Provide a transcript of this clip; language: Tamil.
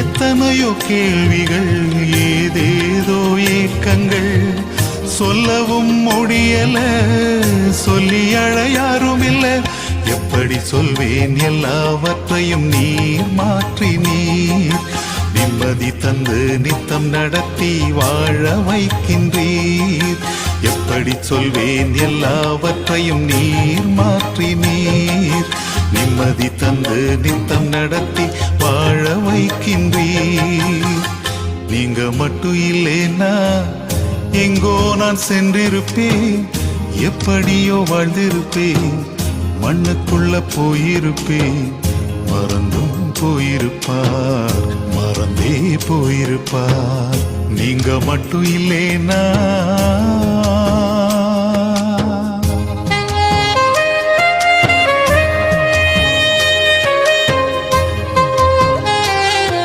எத்தனையோ கேள்விகள், ஏதேதோ ஏக்கங்கள், சொல்லவும் முடியல, சொல்லி அழ யாரும் இல்ல. எப்படி சொல்வேன் எல்லாவற்றையும் நீர் மாற்றி நீர் நிம்மதி தந்து நித்தம் நடத்தி வாழ வைக்கின்றீர். எப்படி சொல்வேன் எல்லாவற்றையும் நீர் மாற்றி நீர் நிம்மதி தந்து நித்தம் நடத்தி வாழ வைக்கின்றீர். நீங்க மட்டும் இல்லைன்னா எங்கோ நான் சென்றிருப்பேன், எப்படியோ வாழ்ந்திருப்பேன், மண்ணுக்குள்ள போயிருப்பேன். மறந்தும் போயிருப்பார், மறந்தே போயிருப்பார். நீங்க மட்டும் இல்லைனா